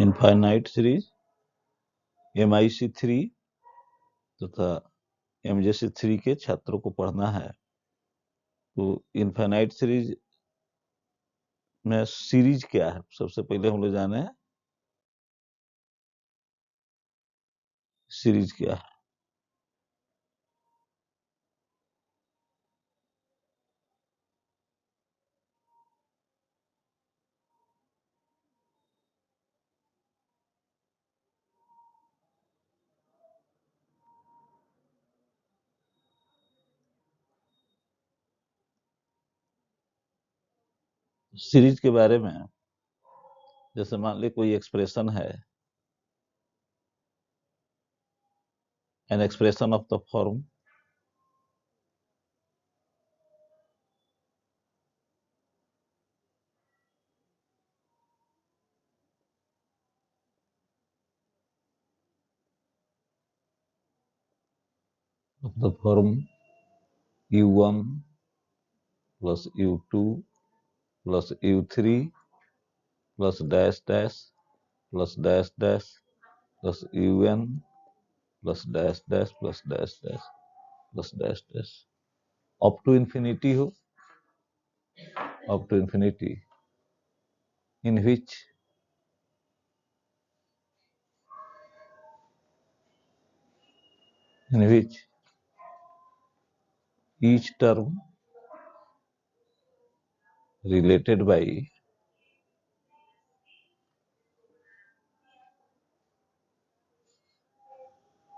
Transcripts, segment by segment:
Infinite series MIC3 तथा MJC3 के छात्रों को पढ़ना है। तो इनफाइनाइट सीरीज में सीरीज क्या है, सबसे पहले हम लोग जाने सीरीज क्या है। सीरीज के बारे में, जैसे मान ली कोई एक्सप्रेशन है, an expression of the form U1 plus U2 plus U3 plus dash dash plus dash dash plus UN plus dash dash plus dash dash plus dash dash up to infinity हो, up to infinity, in which each term related by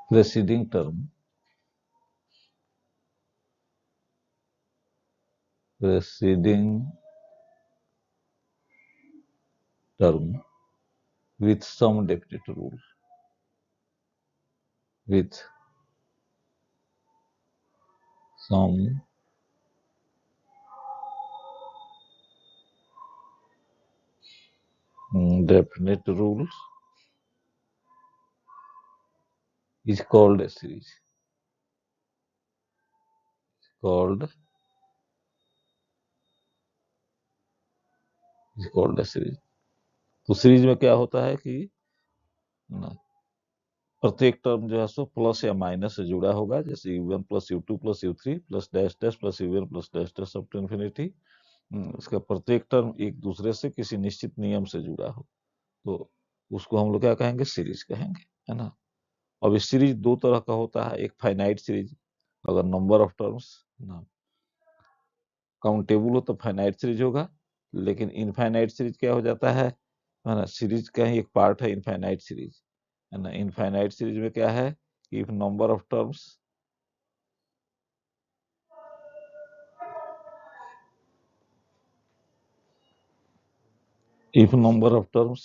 preceding term with some definite rule, with some definite rules is called a series. Called a series. तो series में क्या होता है कि प्रत्येक term जो है सो प्लस या माइनस से जुड़ा होगा, जैसे U1 plus U2 plus U3 plus dash dash plus UN plus dash dash up to infinity. इसका प्रत्येक टर्म एक दूसरे से किसी निश्चित नियम से जुड़ा हो, तो उसको हम लोग क्या कहेंगे, सीरीज कहेंगे, है ना। अब इस सीरीज दो तरह का होता है, एक फाइनाइट सीरीज, अगर नंबर ऑफ टर्म्स ना काउंटेबल हो तो फाइनाइट सीरीज होगा, लेकिन इनफाइनाइट सीरीज क्या हो जाता है ना, सीरीज का ही एक पार्ट है इनफाइनाइट सीरीज, है ना। इनफाइनाइट सीरीज में क्या है कि if number of terms if number of terms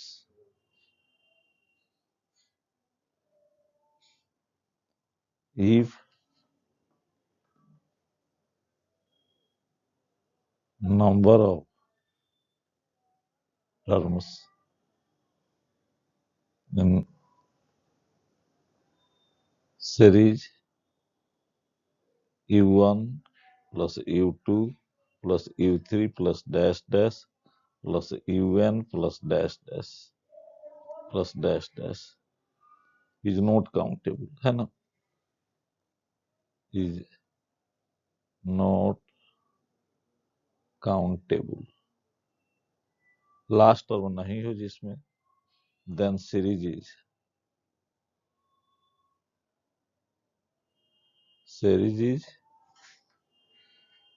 if number of terms in series U1 plus U2 plus U3 plus dash dash plus UN plus dash dash plus dash dash is not countable, है ना, is not countable, last term नहीं हो जिसमें, then series is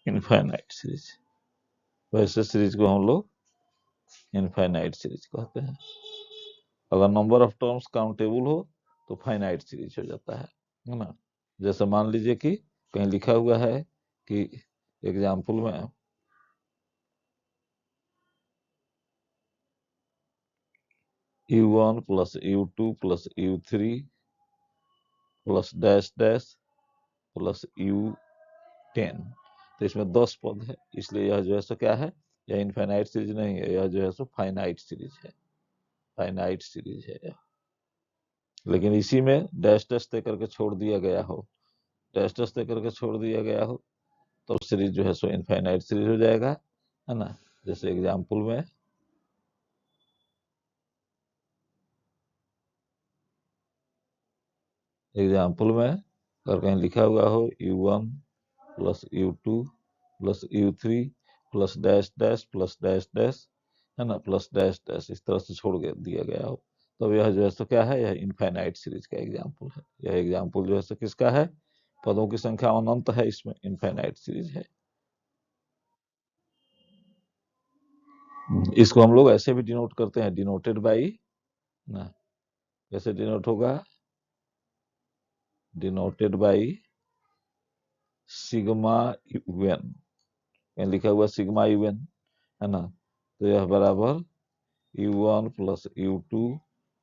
infinite series। वैसे series को हम लोग infinite series कहते हैं। अगर नंबर ऑफ टर्म्स काउंटेबल हो तो फाइनाइट सीरीज हो जाता है ना। जैसे मान लीजिए कि कहीं लिखा हुआ है कि एग्जाम्पल में U1 plus U2 plus U3 plus dash dash plus U10, तो इसमें 10 पद है, इसलिए यह जो है सो क्या है, यह इनफाइनाइट सीरीज नहीं है, यह जो है सो फाइनाइट सीरीज है, फाइनाइट सीरीज है यह। लेकिन इसी में डैश डैश दे करके छोड़ दिया गया हो, डैश डैश दे करके छोड़ दिया गया हो, तो सीरीज जो है सो इनफाइनाइट सीरीज हो जाएगा, है ना। जैसे एग्जाम्पल में एग्जाम्पल में अगर कहीं लिखा हुआ हो u1 plus u2 plus u3 plus dash dash plus dash dash, है ना, प्लस डैश डैश, इस तरह से छोड़ दिया गया हो, तो यह जो है सो क्या है, यह इनफाइनाइट सीरीज का एग्जाम्पल है। यह एग्जाम्पल जो है सो किसका है, पदों की संख्या अनंत है, इसमें इनफाइनाइट सीरीज है। इसको हम लोग ऐसे भी डिनोट करते हैं, डिनोटेड बाई ना, कैसे डिनोट होगा, डिनोटेड बाई सिग्मा यूएन, लिखा हुआ सिग्मा यूएन, है ना, तो यह बराबर u1 plus u2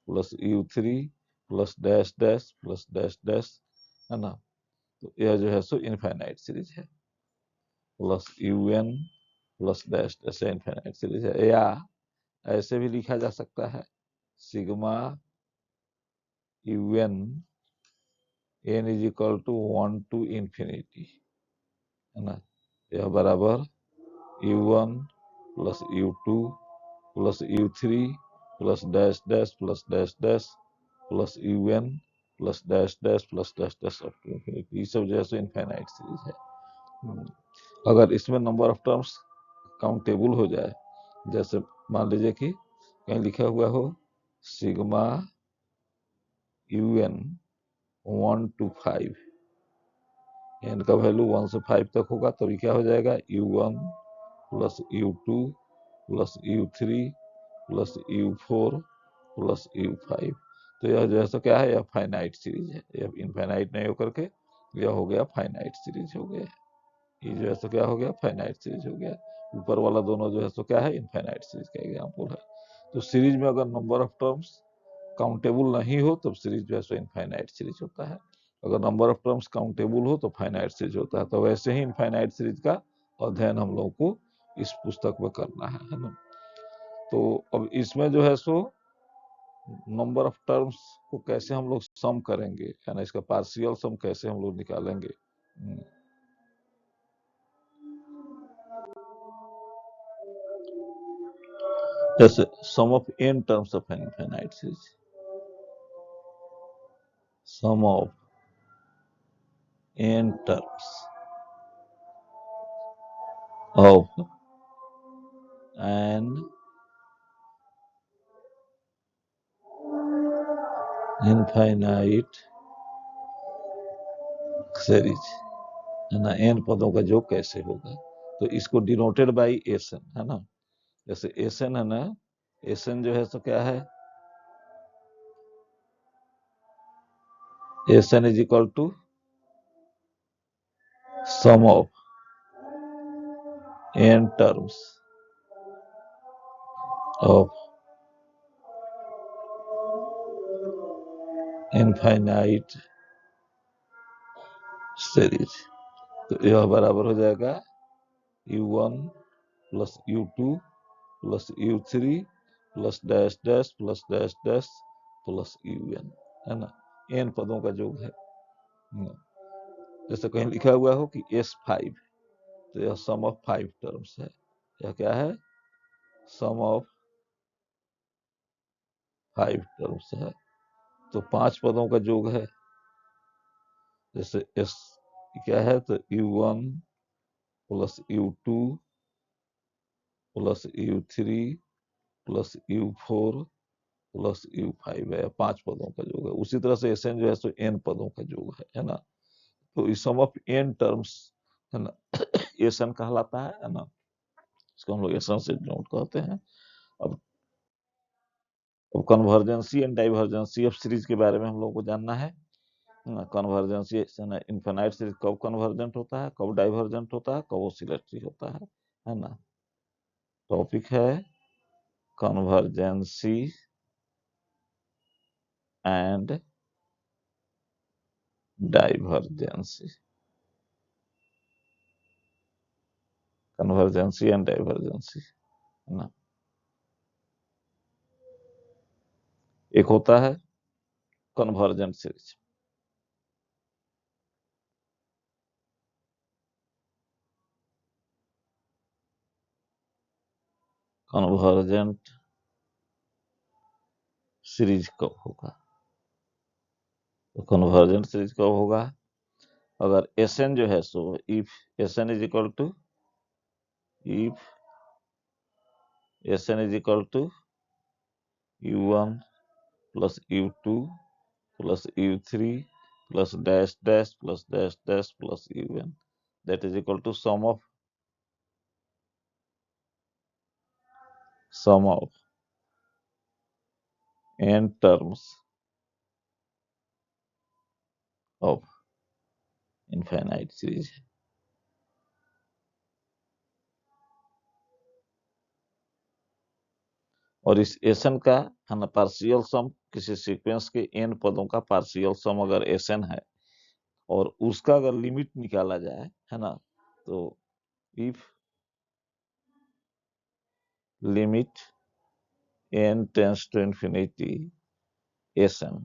plus u3 plus dash dash plus dash dash, है ना, तो यह जो है सो इनफाइनाइट सीरीज है, plus un plus dash dash infinite series है। या ऐसे भी लिखा जा सकता है, sigma un n is equal to 1 to infinity, है ना, यह बराबर u1 plus u2 plus u3 plus dash dash plus dash dash plus un plus dash dash plus dash dash up to infinity, ये सब जो है इनफाइनाइट सीरीज है। अगर इसमें नंबर ऑफ टर्म्स काउंटेबल हो जाए, जैसे मान लीजिए कि कहीं लिखा हुआ हो सिग्मा un 1 to 5, n का वैल्यू 1 से 5 तक होगा, तो ये क्या हो जाएगा, u1 plus u2 plus u3 plus u4 plus u5, तो यह जो है सो क्या है, यह फाइनाइट सीरीज है, यह इनफाइनाइट नहीं होकर के यह हो गया फाइनाइट सीरीज हो गया, ये जो है सो क्या हो गया, फाइनाइट सीरीज हो गया। ऊपर वाला दोनों जो है सो क्या है, इनफाइनाइट सीरीज का एग्जांपल है। तो सीरीज में अगर नंबर ऑफ टर्म्स काउंटेबल नहीं हो तब सीरीज जो है सो इनफाइनाइट सीरीज होता है, अगर नंबर ऑफ टर्म्स काउंटेबल हो तो फाइनाइट सीरीज होता है। तो वैसे ही इनफाइनाइट सीरीज का अध्ययन हम लोगों को इस पुस्तक में करना है ना। तो अब इसमें जो है सो नंबर ऑफ टर्म्स को कैसे हम लोग सम करेंगे, है ना, इसका पार्शियल सम कैसे हम लोग निकालेंगे। जैसे sum of n terms of an infinite series, sum of n terms of an infinite series, है ना, n पदों का योग कैसे होगा, तो इसको डिनोटेड बाई एसन, है ना, जैसे एसन है ना, एसन जो है तो क्या है, S n is equal to sum of n terms of infinite series, तो यह बराबर हो जाएगा u1 plus u2 plus u3 plus dash dash plus dash dash plus un, है ना, n पदों का योग है। जैसे कहीं लिखा हुआ हो कि S5, तो यह सम ऑफ 5 टर्म्स है, यह क्या है, सम ऑफ 5 टर्म्स है, तो 5 पदों का योग है। जैसे S क्या है, तो u1 plus u2 plus u3 plus u4 plus u5 है, 5 पदों का योग है। उसी तरह से Sn जो है सो n पदों का योग है ना, तो इस सम ऑफ n टर्म्स, है ना, Sn कहलाता है ना, इसको हम लोग Sn से नोट कहते हैं। अब कन्वर्जेंसी एंड डाइवर्जेंसी ऑफ सीरीज के बारे में हम लोग को जानना है। कन्वर्जेंसी इनफाइनाइट सीरीज कब कन्वर्जेंट होता है, कब डाइवर्जेंट होता है, कब ऑसिलेटरी होता है ना। टॉपिक है कन्वर्जेंसी एंड डाइवर्जेंसी, कन्वर्जेंसी एंड डाइवर्जेंसी, है ना। एक होता है कन्वर्जेंट सीरीज, कन्वर्जेंट सीरीज कब होगा, तो कन्वर्जेंट सीरीज कब होगा? अगर Sn जो है so if Sn is equal to U1 plus U2 plus U3 plus dash dash plus dash dash plus UN, that is equal to sum of n terms of infinite series। और इस Sn का है ना partial सम, किसी sequence के n पदों का partial सम अगर Sn है और उसका अगर लिमिट निकाला जाए है ना, तो if limit n tends to infinity Sn,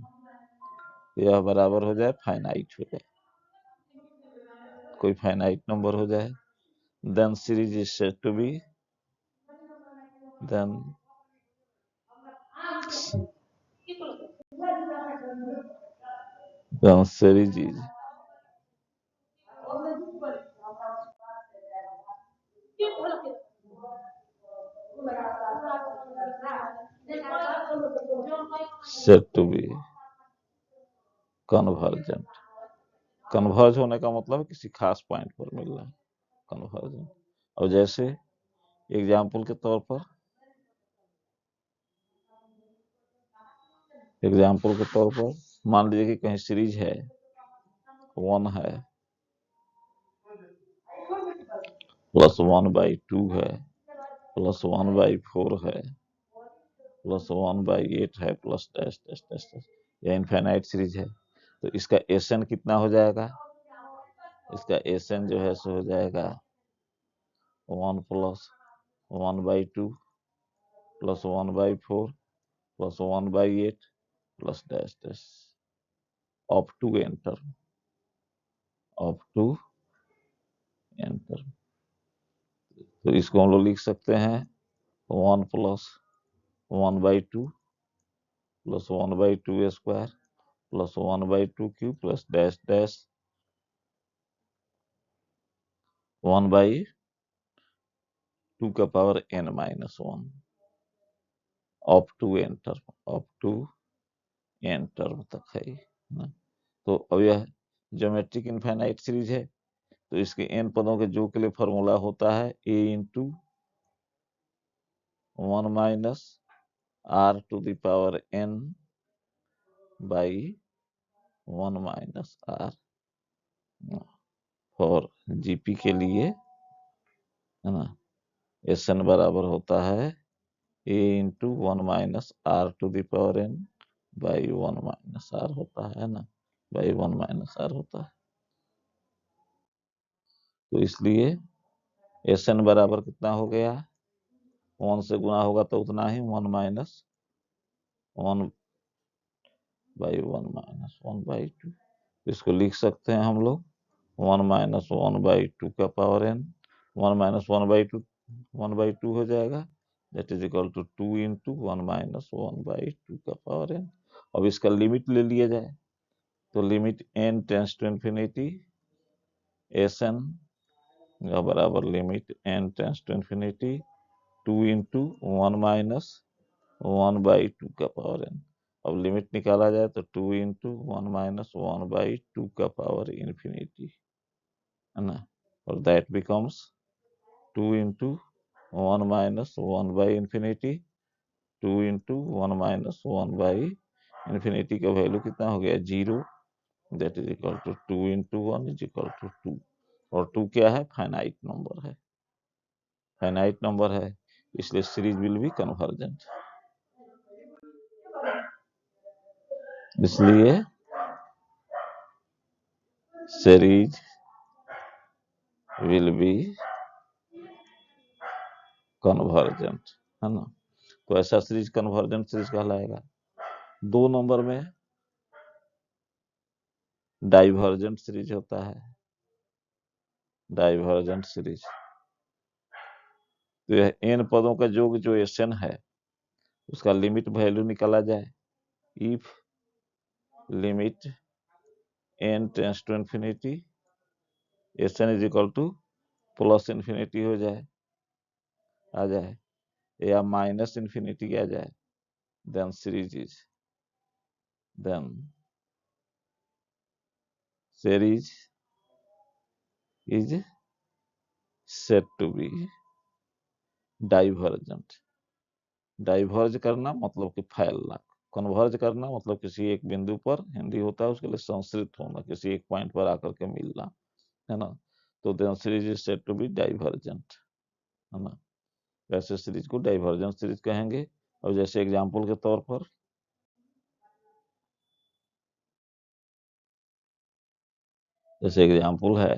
यह बराबर हो जाए फाइनाइट हो जाए, कोई फाइनाइट नंबर हो जाए, then series is said to be then series is said to be convergent. Converge होने का मतलब है किसी खास पॉइंट पर मिलना, कन्वर्जेंट। और जैसे एग्जाम्पल के तौर पर मान लीजिए कि कहीं सीरीज है 1 है प्लस 1/2 है प्लस 1/4 है प्लस 1/8 है plus dash dash dash dash, यह इनफाइनाइट सीरीज है। तो इसका Sn कितना हो जाएगा? इसका Sn जो है सो हो जाएगा 1 plus 1/2 plus 1/4 plus 1/8 plus dash dash up to nth तो इसको हम लोग लिख सकते हैं 1 plus 1/2 plus 1/2 square plus 1/2 cube plus dash dash 1/2 का power n-1 up to n term तक है ना। तो अब यह ज्योमेट्रिक इनफाइनाइट सीरीज है, तो इसके n पदों के जो के लिए फॉर्मूला होता है a into 1 minus r to the power n by 1 minus r for GP के लिए है ना। Sn बराबर होता है a into 1 minus r to the power n by 1 minus r होता है ना, बाई 1 माइनस r होता है। तो इसलिए Sn बराबर कितना हो गया? 1 से गुना होगा तो उतना ही 1 माइनस 1 बाई 1 माइनस 1/2। इसको लिख सकते हैं हम लोग 1 माइनस 1/2 का पावर n, 1 माइनस 1/2 हो जाएगा, that is equal to 2 into 1 minus 1/2 का पावर n। अब इसका लिमिट ले लिया जाए तो limit n tends to infinity Sn का बराबर limit n tends to infinity 2 into 1 minus 1/2 का पावर n। अब लिमिट निकाला जाए तो 2 इंटू 1 माइनस 1/2 का पावर इंफिनिटी है ना, और दैट बिकम्स 2 इंटू 1 माइनस 1/इंफिनिटी 2 इंटू 1 माइनस 1/इंफिनिटी का वैल्यू कितना हो गया? 0, that is equal to 2 into 1 is equal to 2। और 2 क्या है? फाइनाइट नंबर है, इसलिए सीरीज विल बी कन्वर्जेंट। इसलिए सीरीज विल बी कन्वर्जेंट है ना। तो ऐसा सीरीज कन्वर्जेंट सीरीज कहलाएगा। 2 नंबर में डाइवर्जेंट सीरीज होता है, डाइवर्जेंट सीरीज। तो यह n पदों का योग जो Sn है उसका लिमिट वैल्यू निकाला जाए। If limit n tends to infinity Sn is equal to plus infinity हो जाए, आ जाए, या माइनस इन्फिनिटी आ जाए, then series is said to be divergent. Diverge करना मतलब कि फैलना, कन्वर्ज करना मतलब किसी एक बिंदु पर, हिंदी होता है उसके लिए संश्रित होना, किसी एक पॉइंट पर आकर के मिलना, है ना। तो then series is said to be divergent, है ना। वैसे सीरीज को डाइवर्जेंट सीरीज कहेंगे। और जैसे एग्जांपल के तौर पर जैसे एग्जांपल है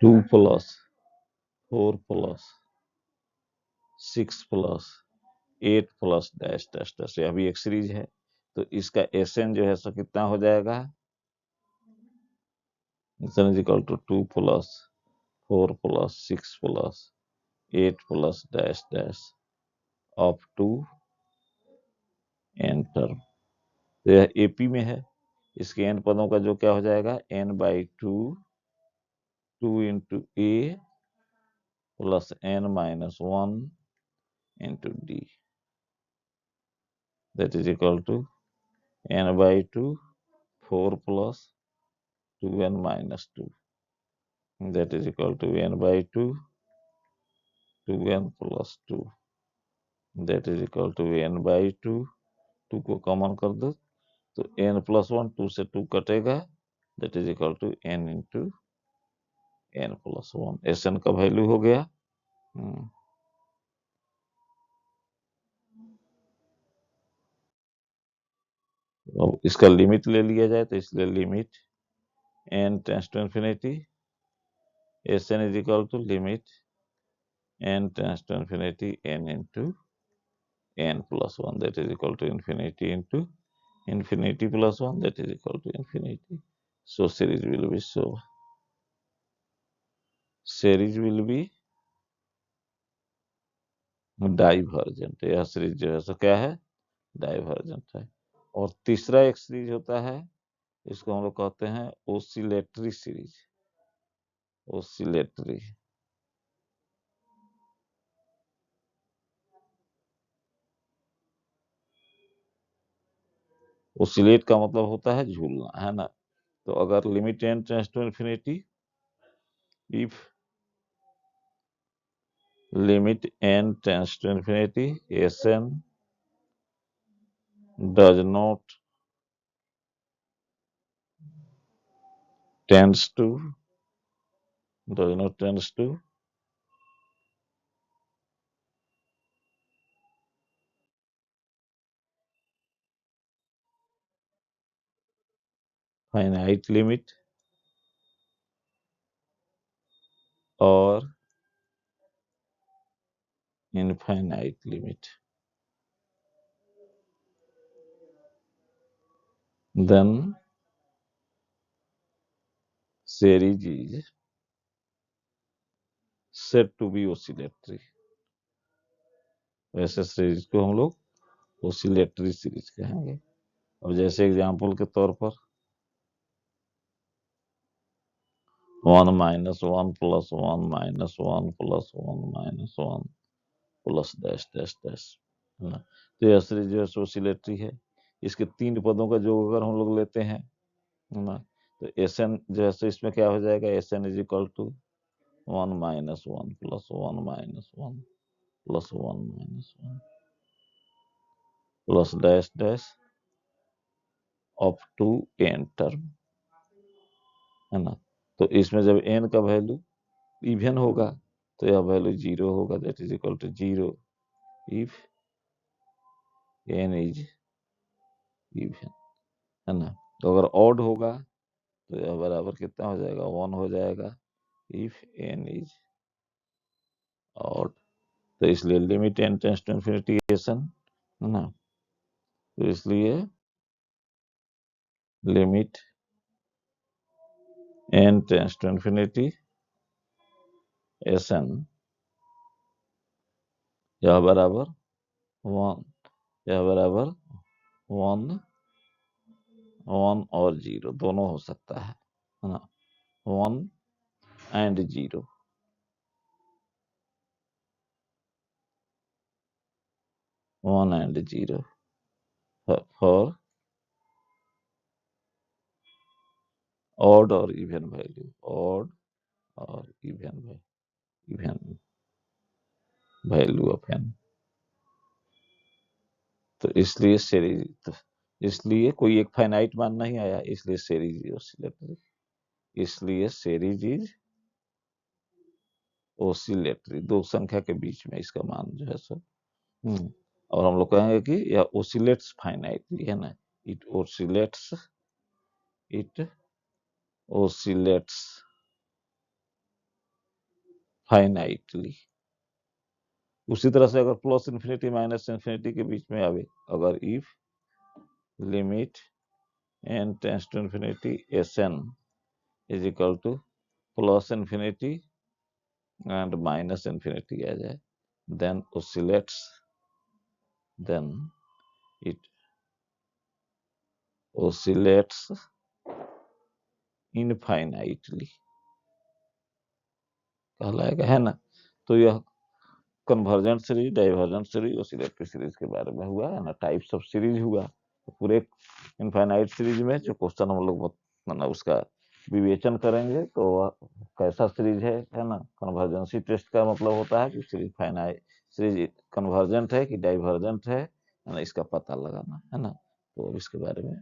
2 plus 4 plus 6 plus 8 plus dash dash dash, यह भी एक सीरीज है। तो इसका एसएन जो है सो कितना हो जाएगा, S n is equal to 2 plus 4 plus 6 plus 8 plus dash dash up to n term. तो यह एपी में है, इसके एन पदों का जो क्या हो जाएगा, n by two, 2 into a plus n minus 1 into d, that is equal to n by 2, 4 plus 2n minus 2, that is equal to n by 2, 2n plus 2, that is equal to n by 2, 2 को common कर दो तो n plus 1, 2 से 2 कटेगा, that is equal to n into n plus 1, Sn का value हो गया। अब इसका लिमिट ले लिया जाए तो इसलिए limit n tends to infinity Sn is equal to limit n tends to infinity n into n plus 1, that is equal to infinity into infinity plus 1, that is equal to infinity. So series will be divergent. यह series जो है सो क्या है, divergent है। और तीसरा एक series होता है, इसको हम लोग कहते हैं ओसिलेटरी सीरीज। ओसिलेटरी, ओसिलेट का मतलब होता है झूलना, है ना। तो अगर limit n tends to infinity, if limit n tends to infinity, Sn does not tends to finite limit or infinite limit, then series is said to be oscillatory। वैसे सीरीज को हम लोग ओसिलेटरी सीरीज कहेंगे। अब जैसे example के तौर पर 1 minus 1 plus 1 minus 1 plus 1 minus 1 plus dash dash dash, है ना। तो यह सीरीज जो है ओसिलेटरी है। इसके 3 पदों का जो अगर हम लोग लेते हैं, है ना, तो Sn जो है इसमें क्या हो जाएगा, Sn is equal to 1 minus 1 plus 1 minus 1 plus 1 minus 1 plus dash dash up to n term, है ना। तो इसमें जब n का वैल्यू इवन होगा तो यह वैल्यू 0 होगा, that is equal to 0 if n is even, है ना। तो अगर ऑड होगा तो यह बराबर कितना हो जाएगा, 1 हो जाएगा इफ n इज ऑड। तो इसलिए limit n tends to infinity Sn, है ना। तो इसलिए limit n tends to infinity Sn यह बराबर 1, यह बराबर 1 1 और 0 दोनों हो सकता है ना, 1 एंड 0, 1 एंड 0 फॉर ऑड और इवन वैल्यू, ऑड और इवन वैल्यू ऑफ n। तो इसलिए सीरीज, तो इसलिए कोई एक फाइनाइट मान नहीं आया, इसलिए सीरीज इज ऑसिलेटरी, इसलिए सीरीज इज ऑसिलेटरी, दो संख्या के बीच में इसका मान जो है सो और हम लोग कहेंगे कि यह ऑसिलेट्स फाइनाइटली, है ना, it oscillates, it oscillates finitely. उसी तरह से अगर प्लस इन्फिनिटी माइनस इन्फिनिटी के बीच में आवे, अगर if limit n tends to infinity Sn is equal to plus infinity and minus infinity आ जाए, then oscillates, then it oscillates infinitely कहलाएगा, है ना। तो यह convergent series, divergent series, oscillatory series के बारे में हुआ, है ना, टाइप्स ऑफ सीरीज हुआ। तो पूरे इनफाइनाइट सीरीज में जो क्वेश्चन हम लोग मतलब उसका विवेचन करेंगे तो कैसा सीरीज है ना, कन्वर्जेंसी टेस्ट का मतलब होता है कि सीरीज फाइनाइट, सीरीज कन्वर्जेंट है कि डाइवर्जेंट है ना, इसका पता लगाना, है ना। तो इसके बारे में